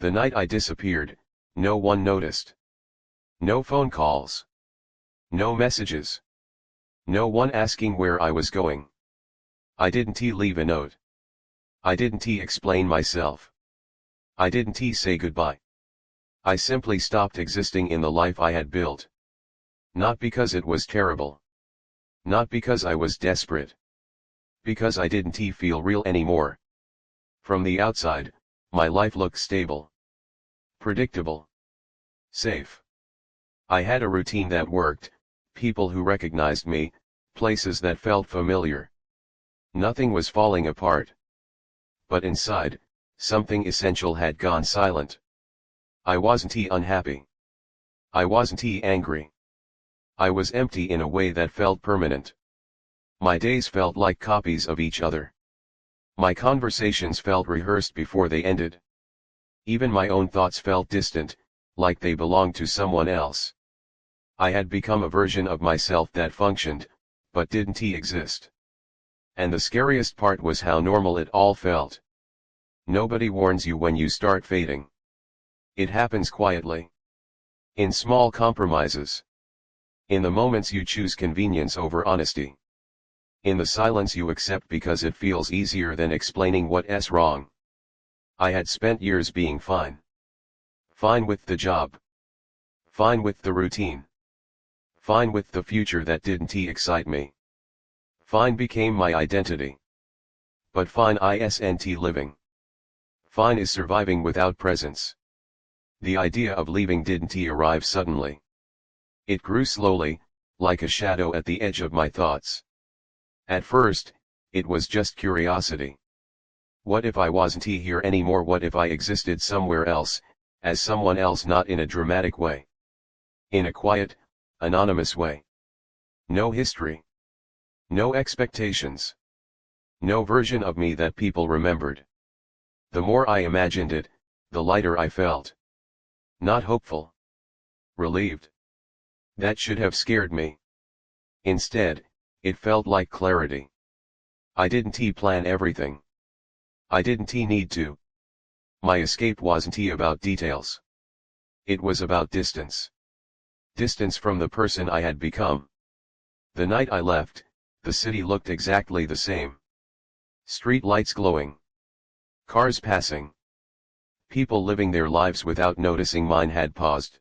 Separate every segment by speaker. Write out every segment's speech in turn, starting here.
Speaker 1: The night I disappeared, no one noticed. No phone calls. No messages. No one asking where I was going. I didn't leave a note. I didn't explain myself. I didn't say goodbye. I simply stopped existing in the life I had built. Not because it was terrible. Not because I was desperate. Because I didn't feel real anymore. From the outside, my life looked stable. Predictable. Safe. I had a routine that worked, people who recognized me, places that felt familiar. Nothing was falling apart. But inside, something essential had gone silent. I wasn't unhappy. I wasn't angry. I was empty in a way that felt permanent. My days felt like copies of each other. My conversations felt rehearsed before they ended. Even my own thoughts felt distant, like they belonged to someone else. I had become a version of myself that functioned, but didn't exist. And the scariest part was how normal it all felt. Nobody warns you when you start fading. It happens quietly. In small compromises. In the moments you choose convenience over honesty. In the silence you accept because it feels easier than explaining what's wrong. I had spent years being fine. Fine with the job. Fine with the routine. Fine with the future that didn't excite me. Fine became my identity. But fine isn't living. Fine is surviving without presence. The idea of leaving didn't arrive suddenly. It grew slowly, like a shadow at the edge of my thoughts. At first, it was just curiosity. What if I wasn't here anymore? What if I existed somewhere else, as someone else, not in a dramatic way? In a quiet, anonymous way. No history. No expectations. No version of me that people remembered. The more I imagined it, the lighter I felt. Not hopeful. Relieved. That should have scared me. Instead, it felt like clarity. I didn't plan everything. I didn't need to. My escape wasn't about details. It was about distance. Distance from the person I had become. The night I left, the city looked exactly the same. Street lights glowing. Cars passing. People living their lives without noticing mine had paused.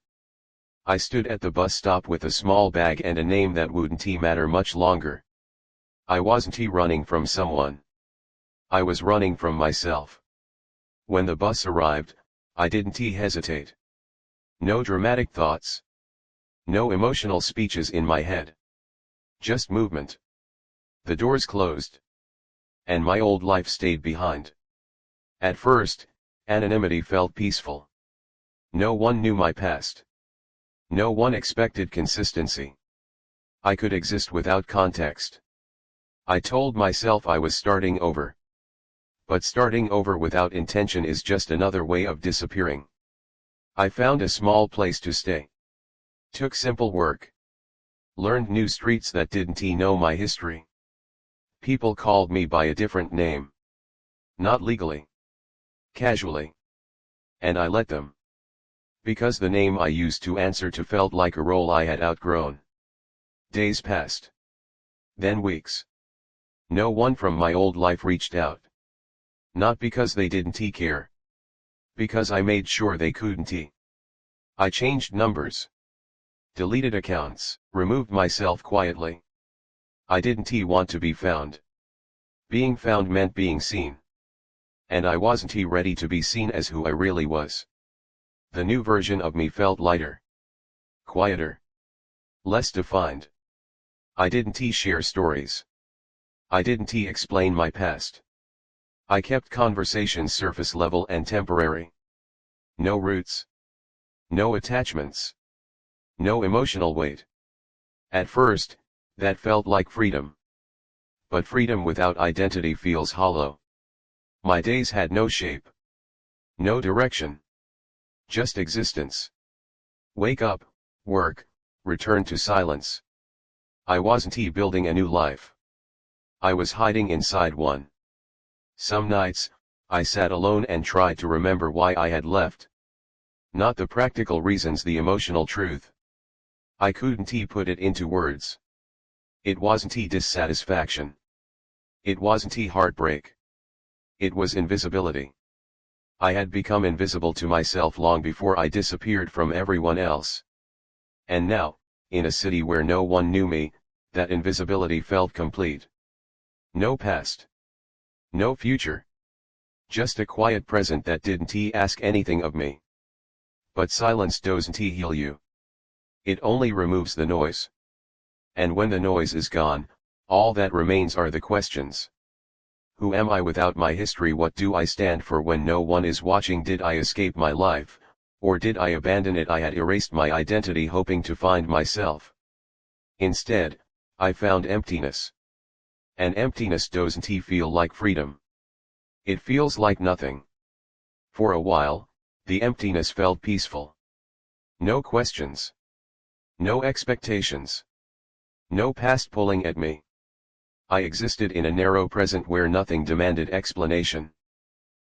Speaker 1: I stood at the bus stop with a small bag and a name that wouldn't matter much longer. I wasn't running from someone. I was running from myself. When the bus arrived, I didn't hesitate. No dramatic thoughts. No emotional speeches in my head. Just movement. The doors closed. And my old life stayed behind. At first, anonymity felt peaceful. No one knew my past. No one expected consistency. I could exist without context. I told myself I was starting over. But starting over without intention is just another way of disappearing. I found a small place to stay. Took simple work. Learned new streets that didn't know my history. People called me by a different name. Not legally. Casually. And I let them. Because the name I used to answer to felt like a role I had outgrown. Days passed. Then weeks. No one from my old life reached out. Not because they didn't care. Because I made sure they couldn't. I changed numbers. Deleted accounts, removed myself quietly. I didn't want to be found. Being found meant being seen. And I wasn't ready to be seen as who I really was. The new version of me felt lighter. Quieter. Less defined. I didn't share stories. I didn't explain my past. I kept conversations surface level and temporary. No roots. No attachments. No emotional weight. At first, that felt like freedom. But freedom without identity feels hollow. My days had no shape. No direction. Just existence. Wake up, work, return to silence. I wasn't building a new life. I was hiding inside one. Some nights, I sat alone and tried to remember why I had left. Not the practical reasons, the emotional truth. I couldn't put it into words. It wasn't dissatisfaction. It wasn't heartbreak. It was invisibility. I had become invisible to myself long before I disappeared from everyone else. And now, in a city where no one knew me, that invisibility felt complete. No past. No future. Just a quiet present that didn't ask anything of me. But silence doesn't heal you. It only removes the noise. And when the noise is gone, all that remains are the questions. Who am I without my history? What do I stand for when no one is watching? Did I escape my life, or did I abandon it? I had erased my identity hoping to find myself. Instead, I found emptiness. And emptiness doesn't feel like freedom. It feels like nothing. For a while, the emptiness felt peaceful. No questions. No expectations. No past pulling at me. I existed in a narrow present where nothing demanded explanation.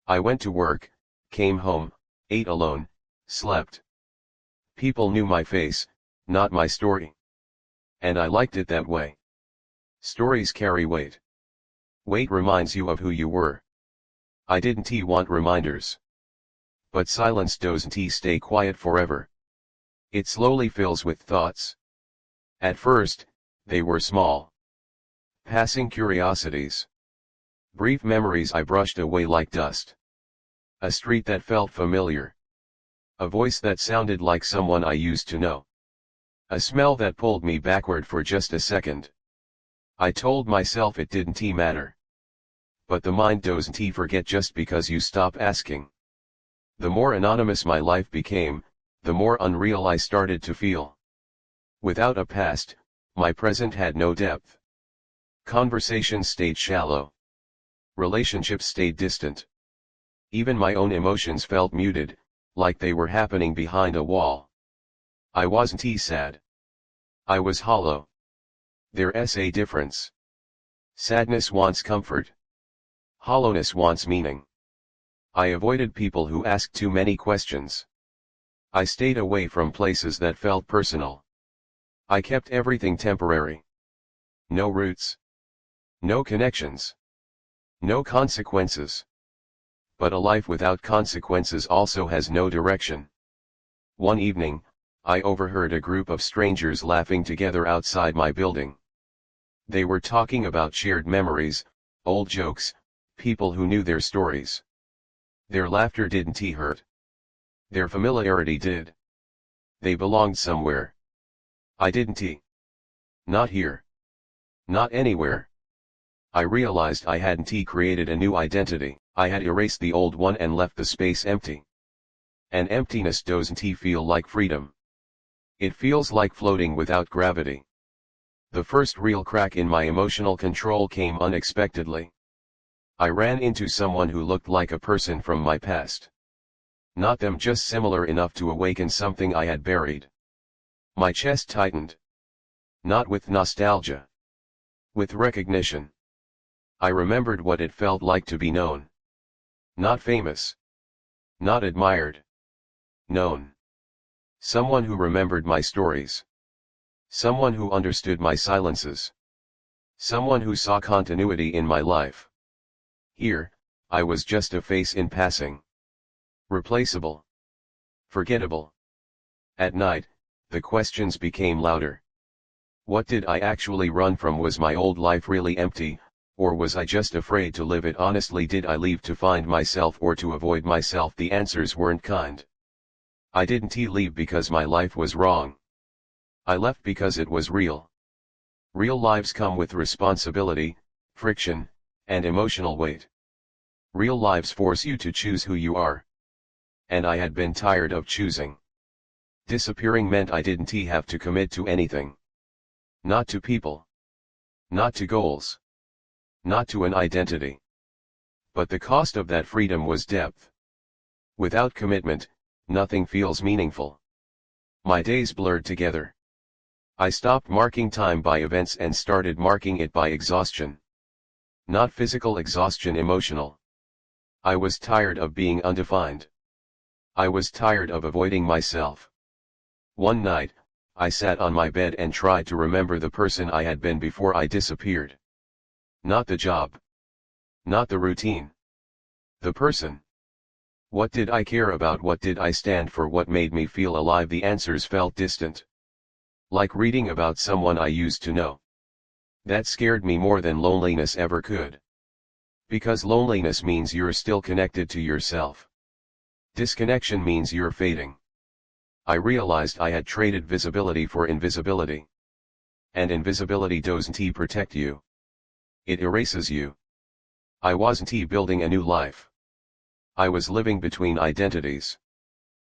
Speaker 1: I went to work, came home, ate alone, slept. People knew my face, not my story. And I liked it that way. Stories carry weight. Weight reminds you of who you were. I didn't want reminders. But silence doesn't stay quiet forever. It slowly fills with thoughts. At first, they were small. Passing curiosities. Brief memories I brushed away like dust. A street that felt familiar. A voice that sounded like someone I used to know. A smell that pulled me backward for just a second. I told myself it didn't matter. But the mind doesn't forget just because you stop asking. The more anonymous my life became, the more unreal I started to feel. Without a past, my present had no depth. Conversations stayed shallow. Relationships stayed distant. Even my own emotions felt muted, like they were happening behind a wall. I wasn't sad. I was hollow. There's a difference. Sadness wants comfort. Hollowness wants meaning. I avoided people who asked too many questions. I stayed away from places that felt personal. I kept everything temporary. No roots. No connections. No consequences. But a life without consequences also has no direction. One evening, I overheard a group of strangers laughing together outside my building. They were talking about shared memories, old jokes, people who knew their stories. Their laughter didn't hurt. Their familiarity did. They belonged somewhere. I didn't. Not here. Not anywhere. I realized I hadn't created a new identity. I had erased the old one and left the space empty. And emptiness doesn't feel like freedom. It feels like floating without gravity. The first real crack in my emotional control came unexpectedly. I ran into someone who looked like a person from my past. Not them, just similar enough to awaken something I had buried. My chest tightened. Not with nostalgia. With recognition. I remembered what it felt like to be known. Not famous. Not admired. Known. Someone who remembered my stories. Someone who understood my silences. Someone who saw continuity in my life. Here, I was just a face in passing. Replaceable. Forgettable. At night, the questions became louder. What did I actually run from? Was my old life really empty, or was I just afraid to live it honestly? Did I leave to find myself or to avoid myself? The answers weren't kind. I didn't leave because my life was wrong. I left because it was real. Real lives come with responsibility, friction, and emotional weight. Real lives force you to choose who you are. And I had been tired of choosing. Disappearing meant I didn't have to commit to anything. Not to people. Not to goals. Not to an identity. But the cost of that freedom was depth. Without commitment, nothing feels meaningful. My days blurred together. I stopped marking time by events and started marking it by exhaustion. Not physical exhaustion, emotional. I was tired of being undefined. I was tired of avoiding myself. One night, I sat on my bed and tried to remember the person I had been before I disappeared. Not the job. Not the routine. The person. What did I care about? What did I stand for? What made me feel alive? The answers felt distant. Like reading about someone I used to know. That scared me more than loneliness ever could. Because loneliness means you're still connected to yourself. Disconnection means you're fading. I realized I had traded visibility for invisibility. And invisibility doesn't protect you. It erases you. I wasn't building a new life. I was living between identities.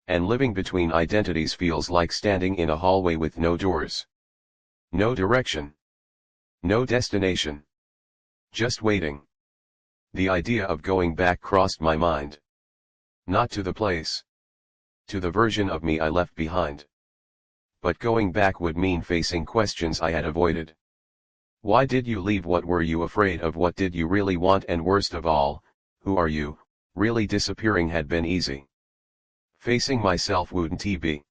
Speaker 1: And living between identities feels like standing in a hallway with no doors. No direction. No destination. Just waiting. The idea of going back crossed my mind. Not to the place. To the version of me I left behind. But going back would mean facing questions I had avoided. Why did you leave? What were you afraid of? What did you really want? And worst of all, who are you? Really, disappearing had been easy. Facing myself wouldn't be.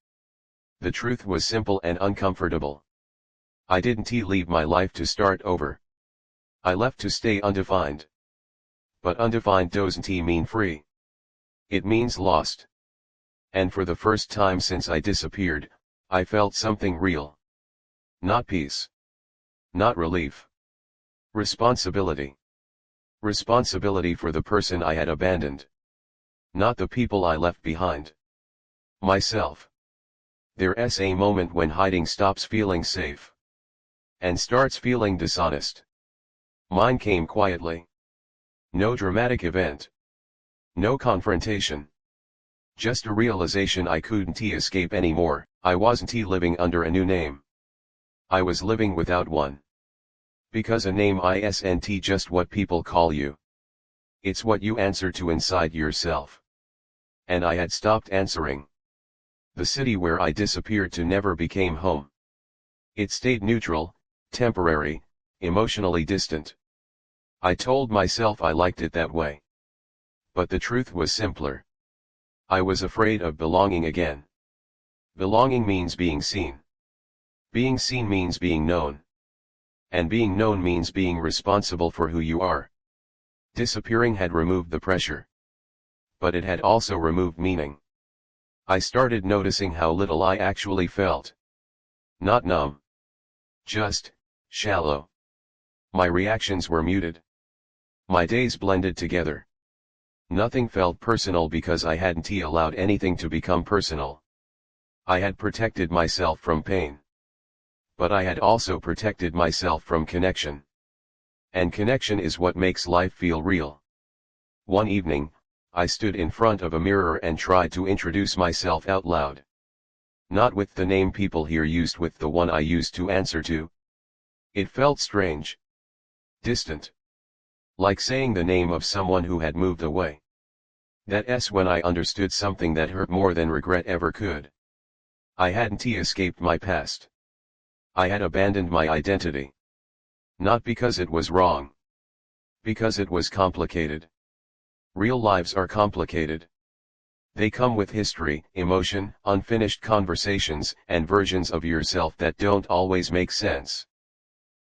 Speaker 1: The truth was simple and uncomfortable. I didn't leave my life to start over. I left to stay undefined. But undefined doesn't mean free. It means lost. And for the first time since I disappeared, I felt something real. Not peace. Not relief. Responsibility. Responsibility for the person I had abandoned. Not the people I left behind. Myself. There's a moment when hiding stops feeling safe. And starts feeling dishonest. Mine came quietly. No dramatic event. No confrontation. Just a realization I couldn't escape anymore. I wasn't living under a new name. I was living without one. Because a name isn't just what people call you. It's what you answer to inside yourself. And I had stopped answering. The city where I disappeared to never became home. It stayed neutral, temporary, emotionally distant. I told myself I liked it that way. But the truth was simpler. I was afraid of belonging again. Belonging means being seen. Being seen means being known. And being known means being responsible for who you are. Disappearing had removed the pressure. But it had also removed meaning. I started noticing how little I actually felt. Not numb. Just shallow. My reactions were muted. My days blended together. Nothing felt personal because I hadn't allowed anything to become personal. I had protected myself from pain. But I had also protected myself from connection. And connection is what makes life feel real. One evening, I stood in front of a mirror and tried to introduce myself out loud. Not with the name people here used, with the one I used to answer to. It felt strange. Distant. Like saying the name of someone who had moved away. That's when I understood something that hurt more than regret ever could. I hadn't escaped my past. I had abandoned my identity. Not because it was wrong. Because it was complicated. Real lives are complicated. They come with history, emotion, unfinished conversations, and versions of yourself that don't always make sense.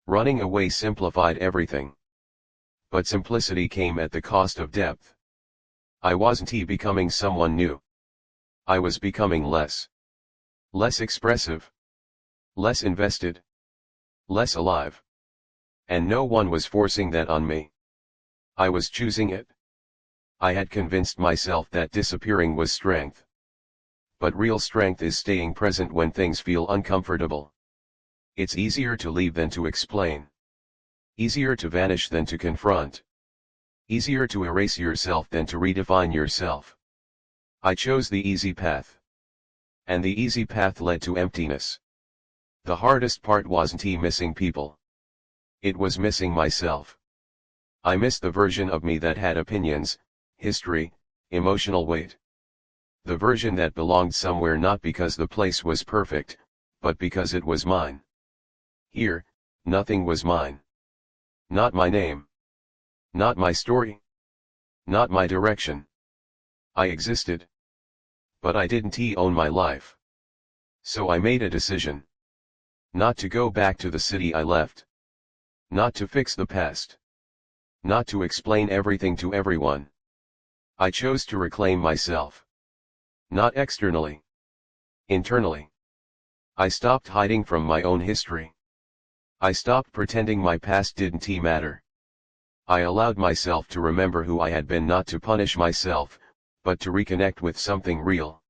Speaker 1: Running away simplified everything. But simplicity came at the cost of depth. I wasn't becoming someone new. I was becoming less. Less expressive. Less invested. Less alive. And no one was forcing that on me. I was choosing it. I had convinced myself that disappearing was strength. But real strength is staying present when things feel uncomfortable. It's easier to leave than to explain. Easier to vanish than to confront. Easier to erase yourself than to redefine yourself. I chose the easy path. And the easy path led to emptiness. The hardest part wasn't missing people. It was missing myself. I missed the version of me that had opinions, history, emotional weight. The version that belonged somewhere not because the place was perfect, but because it was mine. Here, nothing was mine. Not my name. Not my story. Not my direction. I existed. But I didn't own my life. So I made a decision. Not to go back to the city I left. Not to fix the past. Not to explain everything to everyone. I chose to reclaim myself. Not externally. Internally. I stopped hiding from my own history. I stopped pretending my past didn't matter. I allowed myself to remember who I had been, not to punish myself, but to reconnect with something real.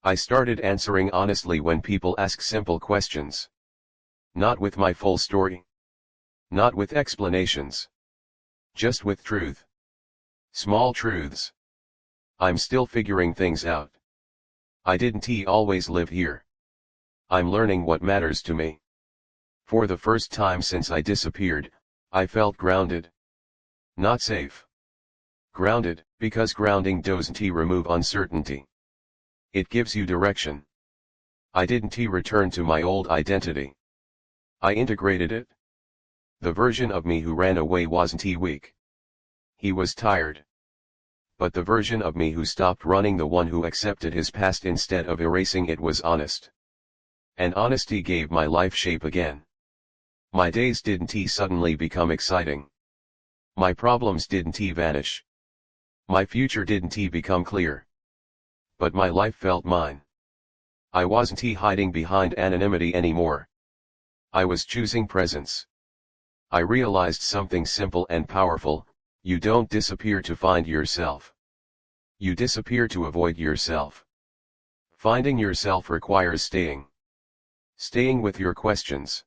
Speaker 1: I started answering honestly when people ask simple questions. Not with my full story. Not with explanations. Just with truth. Small truths. I'm still figuring things out. I didn't always live here. I'm learning what matters to me. For the first time since I disappeared, I felt grounded. Not safe. Grounded, because grounding doesn't remove uncertainty. It gives you direction. I didn't return to my old identity. I integrated it. The version of me who ran away wasn't weak. He was tired. But the version of me who stopped running, the one who accepted his past instead of erasing it, was honest. And honesty gave my life shape again. My days didn't suddenly become exciting. My problems didn't vanish. My future didn't become clear. But my life felt mine. I wasn't hiding behind anonymity anymore. I was choosing presence. I realized something simple and powerful: you don't disappear to find yourself. You disappear to avoid yourself. Finding yourself requires staying. Staying with your questions.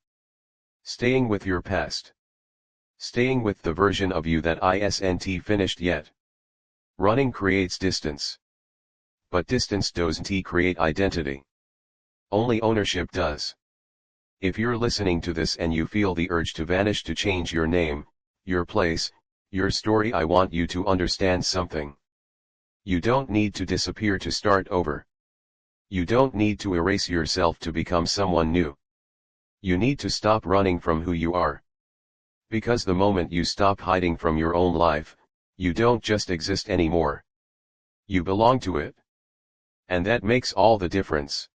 Speaker 1: Staying with your past. Staying with the version of you that isn't finished yet. Running creates distance. But distance doesn't create identity. Only ownership does. If you're listening to this and you feel the urge to vanish, to change your name, your place, your story, I want you to understand something. You don't need to disappear to start over. You don't need to erase yourself to become someone new. You need to stop running from who you are. Because the moment you stop hiding from your own life, you don't just exist anymore. You belong to it. And that makes all the difference.